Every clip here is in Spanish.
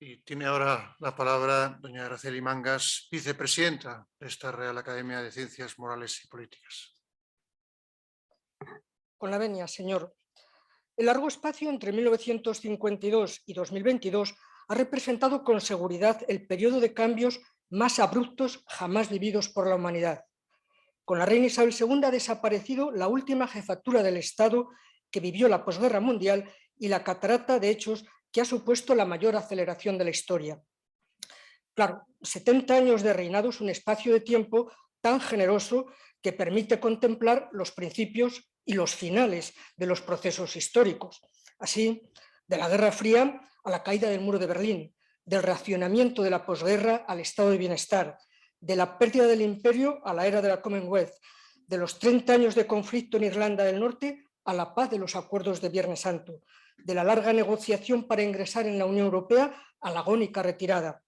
Y tiene ahora la palabra doña Araceli Mangas, vicepresidenta de esta Real Academia de Ciencias Morales y Políticas. Con la venia, señor. El largo espacio entre 1952 y 2022 ha representado con seguridad el periodo de cambios más abruptos jamás vividos por la humanidad. Con la reina Isabel II ha desaparecido la última jefatura del Estado que vivió la posguerra mundial y la catarata de hechos que ha supuesto la mayor aceleración de la historia. Claro, 70 años de reinado es un espacio de tiempo tan generoso que permite contemplar los principios y los finales de los procesos históricos. Así, de la Guerra Fría a la caída del muro de Berlín, del racionamiento de la posguerra al estado de bienestar, de la pérdida del imperio a la era de la Commonwealth, de los 30 años de conflicto en Irlanda del Norte a la paz de los acuerdos de Viernes Santo, de la larga negociación para ingresar en la Unión Europea a la agónica retirada.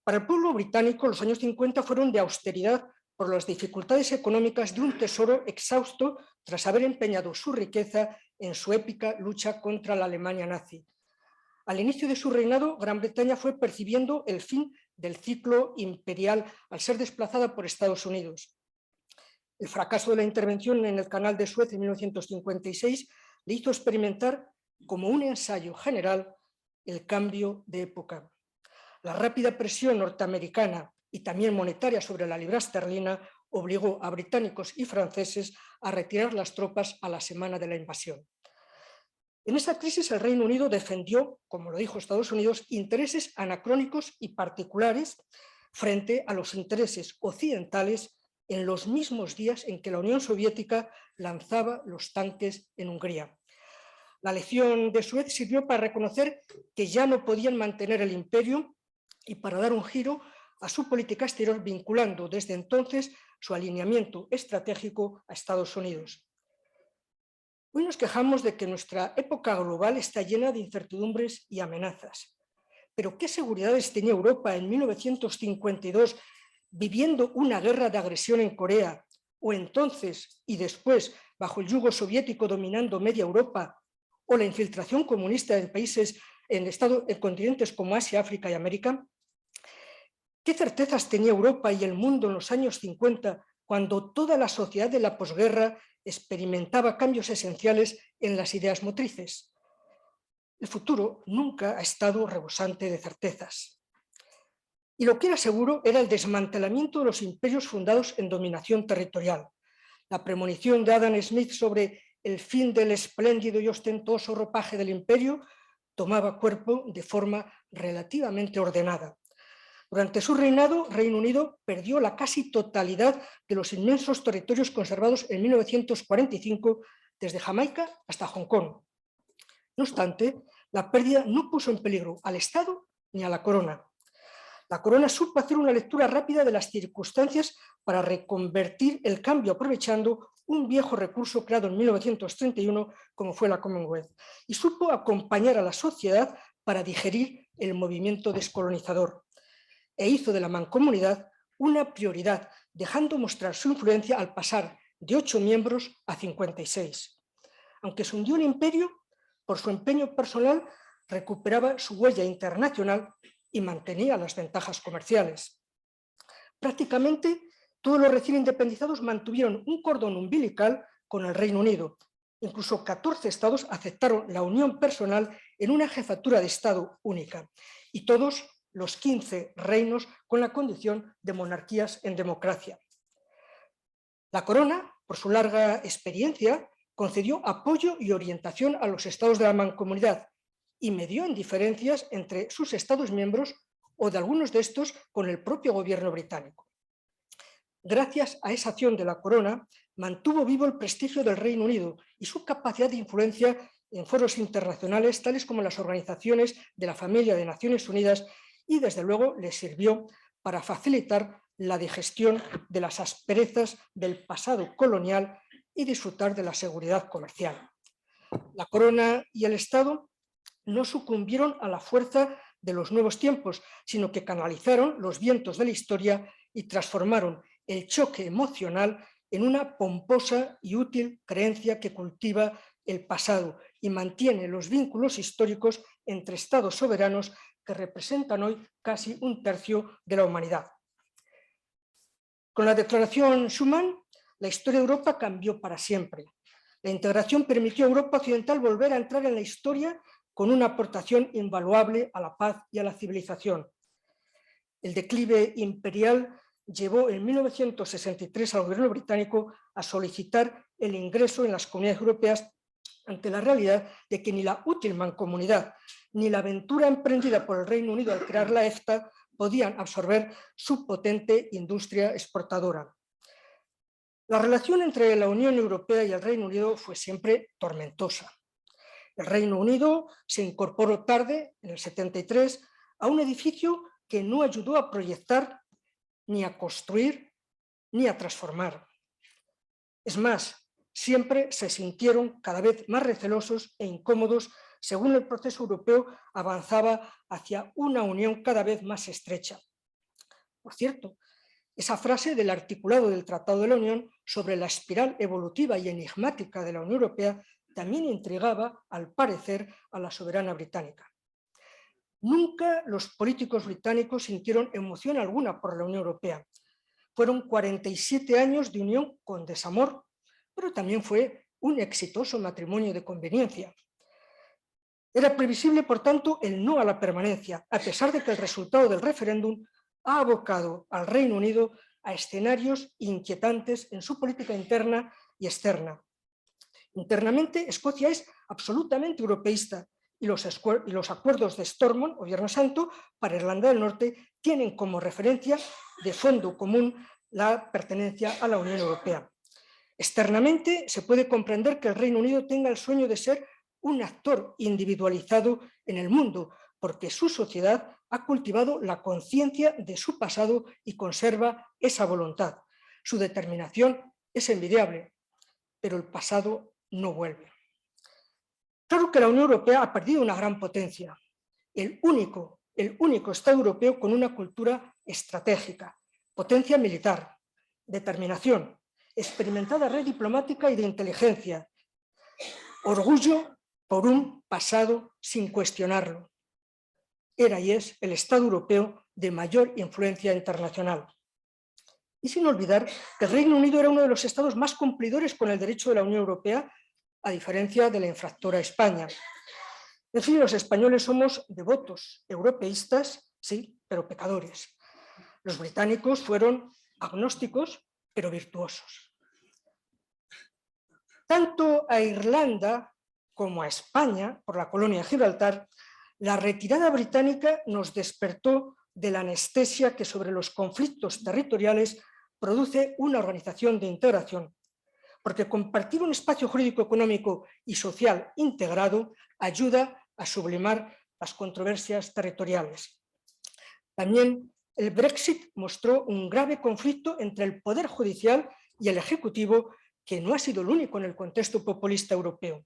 Para el pueblo británico, los años 50 fueron de austeridad por las dificultades económicas de un tesoro exhausto tras haber empeñado su riqueza en su épica lucha contra la Alemania nazi. Al inicio de su reinado, Gran Bretaña fue percibiendo el fin del ciclo imperial al ser desplazada por Estados Unidos. El fracaso de la intervención en el Canal de Suez en 1956 le hizo experimentar como un ensayo general el cambio de época. La rápida presión norteamericana y también monetaria sobre la libra esterlina obligó a británicos y franceses a retirar las tropas a la semana de la invasión. En esa crisis el Reino Unido defendió, como lo dijo Estados Unidos, intereses anacrónicos y particulares frente a los intereses occidentales en los mismos días en que la Unión Soviética lanzaba los tanques en Hungría. La lección de Suez sirvió para reconocer que ya no podían mantener el imperio y para dar un giro a su política exterior, vinculando desde entonces su alineamiento estratégico a Estados Unidos. Hoy nos quejamos de que nuestra época global está llena de incertidumbres y amenazas. Pero ¿qué seguridades tenía Europa en 1952 viviendo una guerra de agresión en Corea, o entonces y después bajo el yugo soviético dominando media Europa, o la infiltración comunista en países en continentes como Asia, África y América? ¿Qué certezas tenía Europa y el mundo en los años 50 cuando toda la sociedad de la posguerra experimentaba cambios esenciales en las ideas motrices? El futuro nunca ha estado rebosante de certezas. Y lo que era seguro era el desmantelamiento de los imperios fundados en dominación territorial. La premonición de Adam Smith sobre el fin del espléndido y ostentoso ropaje del imperio tomaba cuerpo de forma relativamente ordenada. Durante su reinado, Reino Unido perdió la casi totalidad de los inmensos territorios conservados en 1945, desde Jamaica hasta Hong Kong. No obstante, la pérdida no puso en peligro al Estado ni a la corona. La corona supo hacer una lectura rápida de las circunstancias para reconvertir el cambio aprovechando un viejo recurso creado en 1931 como fue la Commonwealth, y supo acompañar a la sociedad para digerir el movimiento descolonizador. E hizo de la mancomunidad una prioridad, dejando mostrar su influencia al pasar de 8 miembros a 56. Aunque se hundió el imperio, por su empeño personal recuperaba su huella internacional y mantenía las ventajas comerciales. Prácticamente todos los recién independizados mantuvieron un cordón umbilical con el Reino Unido. Incluso 14 estados aceptaron la unión personal en una jefatura de Estado única, y todos los 15 reinos con la condición de monarquías en democracia. La corona, por su larga experiencia, concedió apoyo y orientación a los estados de la mancomunidad y medió en diferencias entre sus estados miembros o de algunos de estos con el propio gobierno británico. Gracias a esa acción de la corona, mantuvo vivo el prestigio del Reino Unido y su capacidad de influencia en foros internacionales, tales como las organizaciones de la Familia de Naciones Unidas, y desde luego le sirvió para facilitar la digestión de las asperezas del pasado colonial y disfrutar de la seguridad comercial. La corona y el Estado no sucumbieron a la fuerza de los nuevos tiempos, sino que canalizaron los vientos de la historia y transformaron el choque emocional en una pomposa y útil creencia que cultiva el pasado y mantiene los vínculos históricos entre estados soberanos que representan hoy casi un tercio de la humanidad. Con la Declaración Schuman, la historia de Europa cambió para siempre. La integración permitió a Europa occidental volver a entrar en la historia con una aportación invaluable a la paz y a la civilización. El declive imperial llevó en 1963 al gobierno británico a solicitar el ingreso en las comunidades europeas ante la realidad de que ni la útil mancomunidad ni la aventura emprendida por el Reino Unido al crear la EFTA podían absorber su potente industria exportadora. La relación entre la Unión Europea y el Reino Unido fue siempre tormentosa. El Reino Unido se incorporó tarde, en el 73, a un edificio que no ayudó a proyectar, ni a construir, ni a transformar. Es más, siempre se sintieron cada vez más recelosos e incómodos según el proceso europeo avanzaba hacia una unión cada vez más estrecha. Por cierto, esa frase del articulado del Tratado de la Unión sobre la espiral evolutiva y enigmática de la Unión Europea también intrigaba, al parecer, a la soberana británica. Nunca los políticos británicos sintieron emoción alguna por la Unión Europea. Fueron 47 años de unión con desamor, pero también fue un exitoso matrimonio de conveniencia. Era previsible, por tanto, el no a la permanencia, a pesar de que el resultado del referéndum ha abocado al Reino Unido a escenarios inquietantes en su política interna y externa. Internamente, Escocia es absolutamente europeísta y los acuerdos de Stormont o Viernes Santo para Irlanda del Norte tienen como referencia de fondo común la pertenencia a la Unión Europea. Externamente, se puede comprender que el Reino Unido tenga el sueño de ser un actor individualizado en el mundo, porque su sociedad ha cultivado la conciencia de su pasado y conserva esa voluntad. Su determinación es envidiable, pero el pasado no vuelve. Claro que la Unión Europea ha perdido una gran potencia, el único Estado europeo con una cultura estratégica, potencia militar, determinación, experimentada red diplomática y de inteligencia, orgullo por un pasado sin cuestionarlo. Era y es el Estado europeo de mayor influencia internacional. Y sin olvidar que el Reino Unido era uno de los estados más cumplidores con el derecho de la Unión Europea, a diferencia de la infractora España. En fin, los españoles somos devotos, europeístas, sí, pero pecadores. Los británicos fueron agnósticos, pero virtuosos. Tanto a Irlanda como a España, por la colonia de Gibraltar, la retirada británica nos despertó de la anestesia que sobre los conflictos territoriales produce una organización de integración, porque compartir un espacio jurídico, económico y social integrado ayuda a sublimar las controversias territoriales. También el Brexit mostró un grave conflicto entre el Poder Judicial y el Ejecutivo, que no ha sido el único en el contexto populista europeo.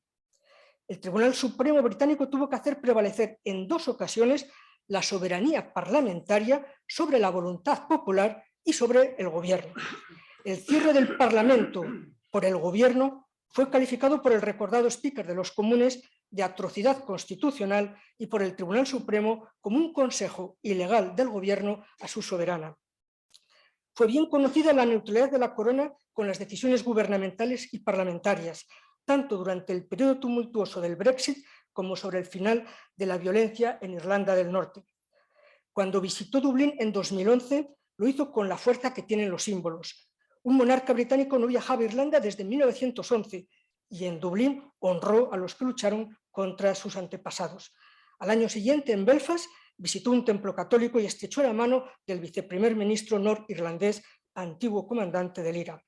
El Tribunal Supremo británico tuvo que hacer prevalecer en 2 ocasiones la soberanía parlamentaria sobre la voluntad popular y sobre el gobierno. El cierre del Parlamento por el gobierno fue calificado por el recordado Speaker de los Comunes de atrocidad constitucional y por el Tribunal Supremo como un consejo ilegal del gobierno a su soberana. Fue bien conocida la neutralidad de la corona con las decisiones gubernamentales y parlamentarias, tanto durante el periodo tumultuoso del Brexit como sobre el final de la violencia en Irlanda del Norte. Cuando visitó Dublín en 2011, lo hizo con la fuerza que tienen los símbolos. Un monarca británico no viajaba a Irlanda desde 1911 y en Dublín honró a los que lucharon contra sus antepasados. Al año siguiente, en Belfast, visitó un templo católico y estrechó la mano del viceprimer ministro norirlandés, antiguo comandante del IRA.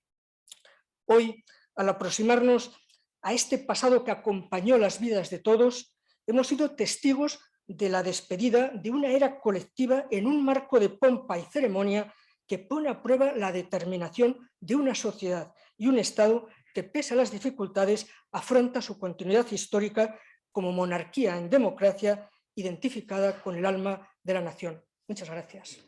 Hoy, al aproximarnos a este pasado que acompañó las vidas de todos, hemos sido testigos de la despedida de una era colectiva en un marco de pompa y ceremonia que pone a prueba la determinación de una sociedad y un Estado que, pese a las dificultades, afronta su continuidad histórica como monarquía en democracia identificada con el alma de la nación. Muchas gracias.